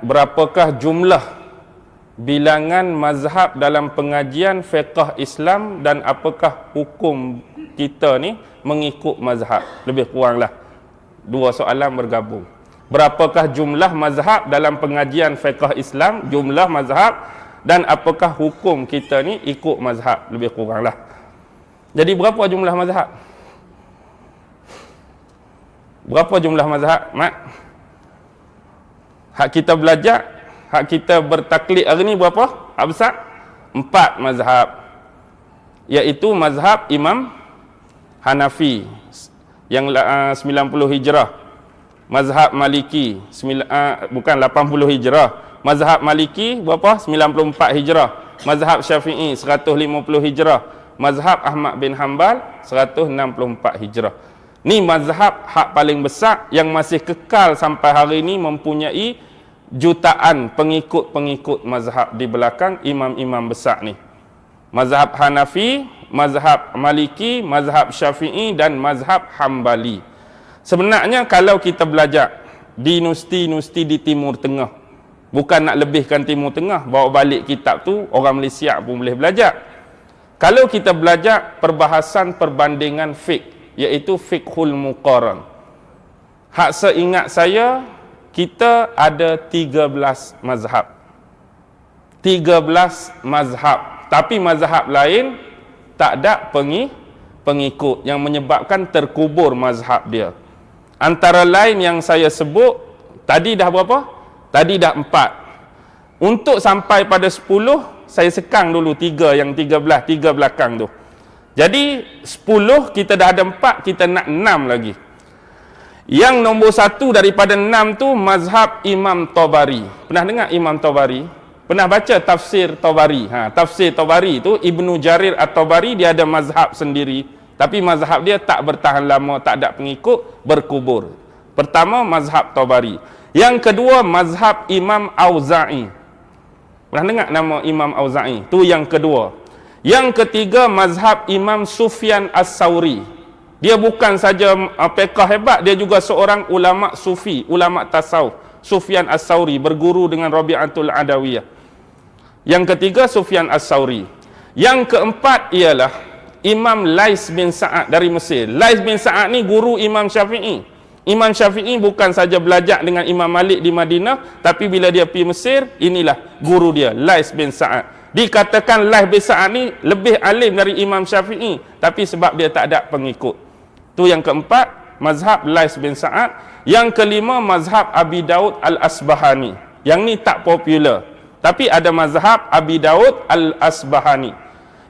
berapakah jumlah bilangan mazhab dalam pengajian fiqh Islam dan apakah hukum kita ni mengikut mazhab? Lebih kuranglah dua soalan bergabung. Berapakah jumlah mazhab dalam pengajian fiqh Islam, jumlah mazhab, dan apakah hukum kita ni ikut mazhab? Lebih kuranglah. Jadi berapa jumlah mazhab? Berapa jumlah mazhab, Mat? Hak kita belajar, hak kita bertaklid hari ni berapa? Hak besar? 4 mazhab. Iaitu mazhab Imam Hanafi yang 90 Hijrah. Mazhab Maliki bukan 80 Hijrah. Mazhab Maliki berapa? 94 Hijrah. Mazhab Syafi'i 150 Hijrah. Mazhab Ahmad bin Hanbal 164 Hijrah. Ni mazhab hak paling besar yang masih kekal sampai hari ini, mempunyai jutaan pengikut-pengikut mazhab di belakang imam-imam besar ni. Mazhab Hanafi, mazhab Maliki, mazhab Syafi'i dan mazhab Hambali. Sebenarnya kalau kita belajar di universiti-universiti di Timur Tengah, bukan nak lebihkan Timur Tengah, bawa balik kitab tu orang Malaysia pun boleh belajar. Kalau kita belajar perbahasan perbandingan fiqh, iaitu fiqhul muqaran, hak seingat saya kita ada 13 mazhab. 13 mazhab. Tapi mazhab lain tak ada pengikut, yang menyebabkan terkubur mazhab dia. Antara lain yang saya sebut, tadi dah berapa? Tadi dah 4. Untuk sampai pada 10, saya sekang dulu 3, yang 3 belakang tu. Jadi 10 kita dah ada 4, kita nak 6 lagi. Yang nombor 1 daripada 6 tu mazhab Imam Tabari. Pernah dengar Imam Tabari? Pernah baca tafsir Tabari? Tafsir Tabari tu Ibnu Jarir At-Tabari, dia ada mazhab sendiri, tapi mazhab dia tak bertahan lama, tak ada pengikut, berkubur. Pertama mazhab Tabari. Yang kedua mazhab Imam Auza'i. Pernah dengar nama Imam Auza'i? Tu yang kedua. Yang ketiga mazhab Imam Sufyan As-Sauri. Dia bukan saja fiqh hebat, dia juga seorang ulama sufi, ulama tasawuf. Sufyan As-Sauri berguru dengan Rabi'atul Adawiyah. Yang ketiga Sufyan As-Sauri. Yang keempat ialah Imam Lais bin Sa'ad dari Mesir. Lais bin Sa'ad ni guru Imam Syafi'i. Imam Syafi'i bukan saja belajar dengan Imam Malik di Madinah, tapi bila dia pergi Mesir, inilah guru dia, Lais bin Sa'ad. Dikatakan Lais bin Sa'ad ni lebih alim dari Imam Syafi'i, tapi sebab dia tak ada pengikut. Tu yang keempat, mazhab Lais bin Sa'ad. Yang kelima mazhab Abi Daud Al-Asbahani. Yang ni tak popular, tapi ada mazhab Abi Daud Al-Asbahani.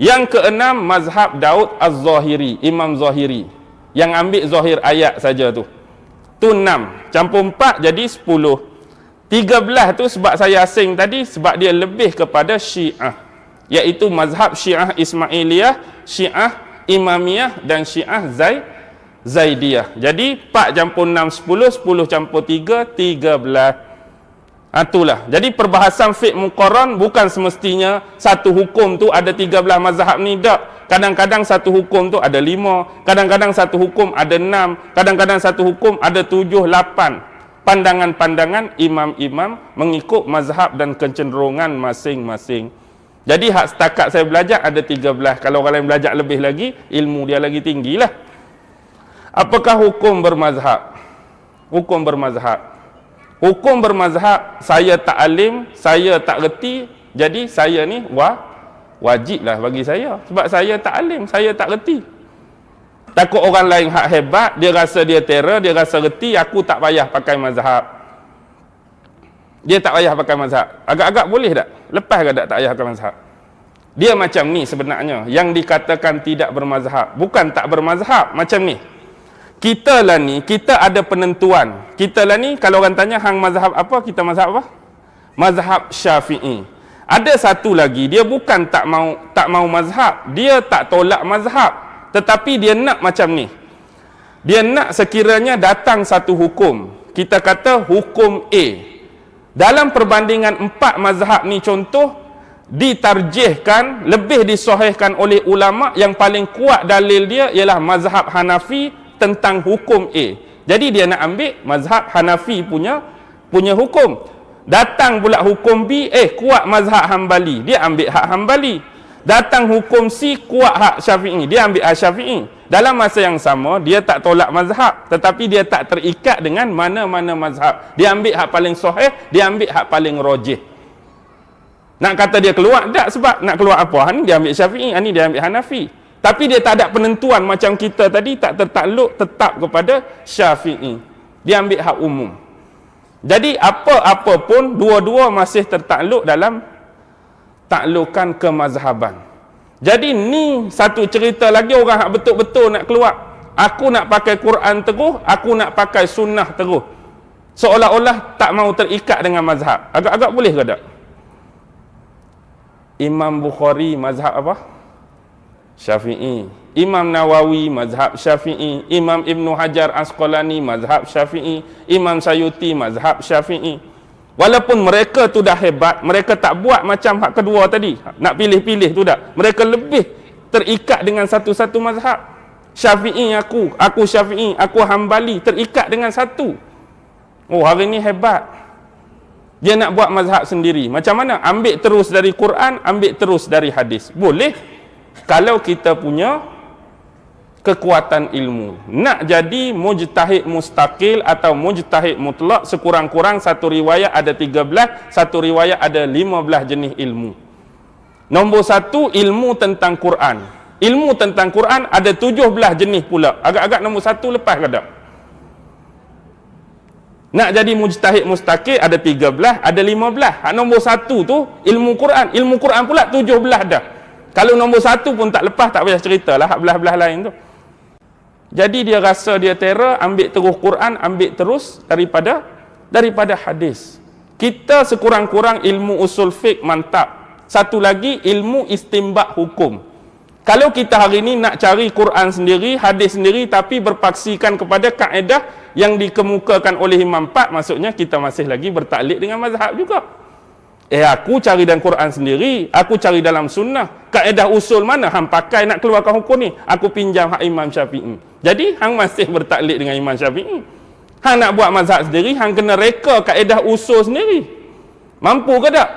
Yang keenam mazhab Daud Az-Zahiri, Imam Zahiri, yang ambil zahir ayat saja tu. Tu 6, campur 4 jadi 10. 13 tu sebab saya asing tadi, sebab dia lebih kepada Syiah, iaitu mazhab Syiah Ismailiyah, Syiah Imamiyah dan Syiah Zaidiyah. Jadi 4 campur 6 10, 10 campur 3 13. Itulah. Jadi perbahasan fiqh muqarran bukan semestinya satu hukum tu ada 13 mazhab ni, tak. Kadang-kadang satu hukum tu ada 5, kadang-kadang satu hukum ada 6, kadang-kadang satu hukum ada 7, 8. Pandangan-pandangan imam-imam mengikut mazhab dan kecenderungan masing-masing. Jadi hak setakat saya belajar ada 13. Kalau orang lain belajar lebih lagi, ilmu dia lagi tinggilah. Apakah hukum bermazhab? Hukum bermazhab. Hukum bermazhab, saya tak alim, saya tak reti, jadi saya ni wajiblah bagi saya. Sebab saya tak alim, saya tak reti. Takut orang lain hak hebat, dia rasa dia terror, dia rasa reti, aku tak payah pakai mazhab. Dia tak payah pakai mazhab. Agak-agak boleh tak? Lepas ke tak payah pakai mazhab? Dia macam ni sebenarnya, yang dikatakan tidak bermazhab. Bukan tak bermazhab, macam ni. Kita lah ni, kita ada penentuan. Kita lah ni, kalau orang tanya hang mazhab apa, kita mazhab apa? Mazhab Syafi'i. Ada satu lagi, dia bukan tak mau mazhab, dia tak tolak mazhab, tetapi dia nak macam ni. Dia nak sekiranya datang satu hukum, kita kata hukum A. Dalam perbandingan 4 mazhab ni, contoh, ditarjihkan, lebih disahihkan oleh ulama, yang paling kuat dalil dia ialah mazhab Hanafi tentang hukum A. Jadi dia nak ambil mazhab Hanafi punya hukum. Datang pula hukum B, kuat mazhab Hambali, dia ambil hak Hambali. Datang hukum C, kuat hak Syafi'i, dia ambil hak Syafi'i. Dalam masa yang sama, dia tak tolak mazhab, tetapi dia tak terikat dengan mana-mana mazhab. Dia ambil hak paling sahih, dia ambil hak paling rajih. Nak kata dia keluar, tak, sebab nak keluar apa? Ni dia ambil Syafi'i, ni dia ambil Hanafi. Tapi dia tak ada penentuan macam kita tadi, tak tertakluk tetap kepada Syafi'i. Dia ambil hak umum. Jadi apa-apa pun, dua-dua masih tertakluk dalam taklukan kemazhaban. Jadi ni satu cerita lagi orang yang betul-betul nak keluar. Aku nak pakai Quran teguh, aku nak pakai sunnah teguh. Seolah-olah tak mau terikat dengan mazhab. Agak-agak boleh ke tak? Imam Bukhari mazhab apa? Syafi'i. Imam Nawawi mazhab Syafi'i. Imam Ibn Hajar Asqalani mazhab Syafi'i. Imam Sayuti mazhab Syafi'i. Walaupun mereka tu dah hebat, mereka tak buat macam hak kedua tadi. Nak pilih-pilih tu tak. Mereka lebih terikat dengan satu-satu mazhab. Syafi'i aku Syafi'i, aku Hambali, terikat dengan satu. Oh, hari ni hebat. Dia nak buat mazhab sendiri. Macam mana? Ambil terus dari Quran, ambil terus dari hadis. Boleh kalau kita punya kekuatan ilmu. Nak jadi mujtahid mustaqil atau mujtahid mutlak, sekurang-kurang satu riwayat ada 13, satu riwayat ada 15 jenis ilmu. Nombor satu, ilmu tentang Quran. Ilmu tentang Quran ada 17 jenis pula. Agak-agak nombor satu lepas ke tak? Nak jadi mujtahid mustaqil ada 13, ada 15. Nombor satu tu ilmu Quran. Ilmu Quran pula 17 dah. Kalau nombor satu pun tak lepas, tak payah cerita lah hak belah-belah lain tu. Jadi dia rasa dia terror, ambil terus Quran, ambil terus daripada hadis. Kita sekurang-kurang ilmu usul fiqh mantap. Satu lagi ilmu istinbat hukum. Kalau kita hari ni nak cari Quran sendiri, hadis sendiri, tapi berpaksikan kepada kaedah yang dikemukakan oleh Imam 4, maksudnya kita masih lagi bertaklid dengan mazhab juga. Aku cari dalam Quran sendiri, aku cari dalam sunnah. Kaedah usul mana hang pakai nak keluarkan hukum ni? Aku pinjam hak Imam Syafi'i. Jadi hang masih bertaklid dengan Imam Syafi'i. Hang nak buat mazhab sendiri, hang kena reka kaedah usul sendiri. Mampu ke tak?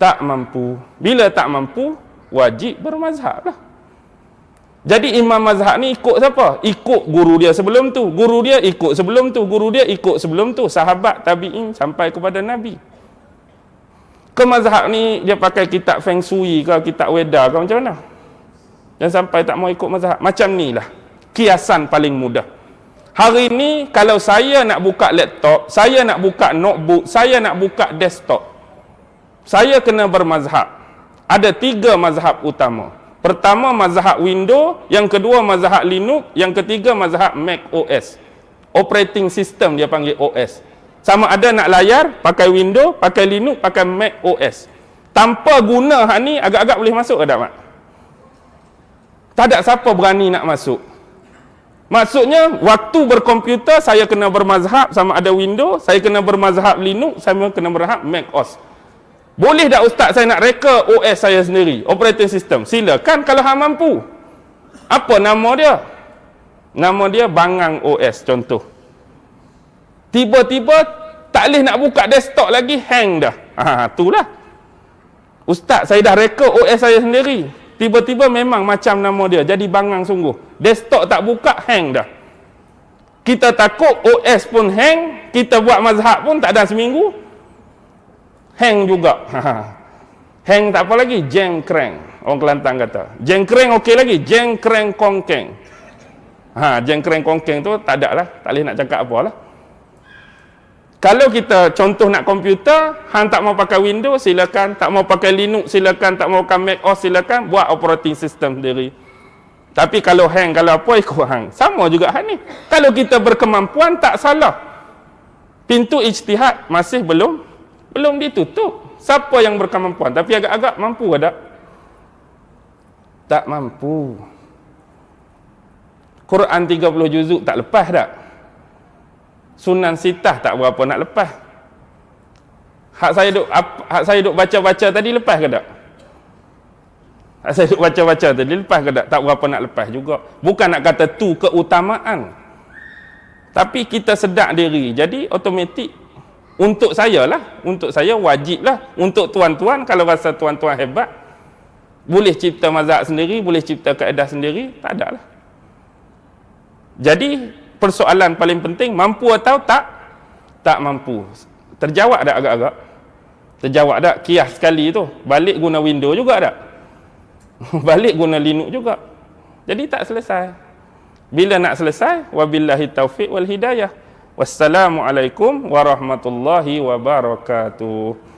Tak mampu. Bila tak mampu, wajib bermazhab lah. Jadi imam mazhab ni ikut siapa? Ikut guru dia sebelum tu. Guru dia ikut sebelum tu. Guru dia ikut sebelum tu. Sahabat, tabi'in sampai kepada Nabi. Ke mazhab ni dia pakai kitab Feng Shui ke, kitab Weda ke, macam mana? Dan sampai tak mau ikut mazhab. Macam ni lah kiasan paling mudah. Hari ni kalau saya nak buka laptop, saya nak buka notebook, saya nak buka desktop, saya kena bermazhab. Ada 3 mazhab utama. Pertama mazhab Windows, yang kedua mazhab Linux, yang ketiga mazhab Mac OS. Operating system dia panggil OS. Sama ada nak layar pakai Windows, pakai Linux, pakai Mac OS. Tanpa guna hak ni agak-agak boleh masuk ke tak, Mak? Tak ada siapa berani nak masuk. Maksudnya waktu berkomputer saya kena bermazhab sama ada Windows, saya kena bermazhab Linux, saya kena bermazhab Mac OS. Boleh tak ustaz saya nak reka OS saya sendiri, operating system? Silakan kalau hang mampu. Apa nama dia? Nama dia Bangang OS contoh. Tiba-tiba tak boleh nak buka desktop lagi, hang dah. Itulah. Ustaz saya dah reka OS saya sendiri. Tiba-tiba memang macam nama dia, jadi bangang sungguh. Desktop tak buka, hang dah. Kita takut OS pun hang, kita buat mazhab pun tak ada seminggu, hang juga. Hang tak apa lagi, jengkreng. Orang Kelantan kata. Jengkreng okey lagi, jengkreng kongkeng. Jengkreng kongkeng tu tak ada lah, tak boleh nak cakap apa lah. Kalau kita contoh nak komputer, hang tak mau pakai Windows, silakan. Tak mau pakai Linux, silakan. Tak mau pakai Mac OS, silakan. Buat operating system sendiri. Tapi kalau hang, kalau apa, ikut hang. Sama juga hang ni. Kalau kita berkemampuan, tak salah. Pintu ijtihad masih belum ditutup. Siapa yang berkemampuan? Tapi agak-agak mampu ke tak? Tak mampu. Quran 30 juzuk tak lepas tak? Sunan Sitah tak berapa nak lepas. Hak saya duk baca-baca tadi lepas ke tak? Hak saya duk baca-baca tadi lepas ke tak? Tak berapa nak lepas juga. Bukan nak kata tu keutamaan. Tapi kita sedar diri. Jadi automatik Untuk saya lah, untuk saya wajib lah. Untuk tuan-tuan, kalau rasa tuan-tuan hebat, boleh cipta mazhab sendiri, boleh cipta kaedah sendiri, tak ada lah. Jadi persoalan paling penting, mampu atau tak mampu. Terjawab tak agak-agak? Terjawab tak? Kias sekali tu. Balik guna Windows juga tak? Balik guna Linux juga. Jadi tak selesai. Bila nak selesai? Wabillahi taufiq wal hidayah. Wassalamualaikum warahmatullahi wabarakatuh.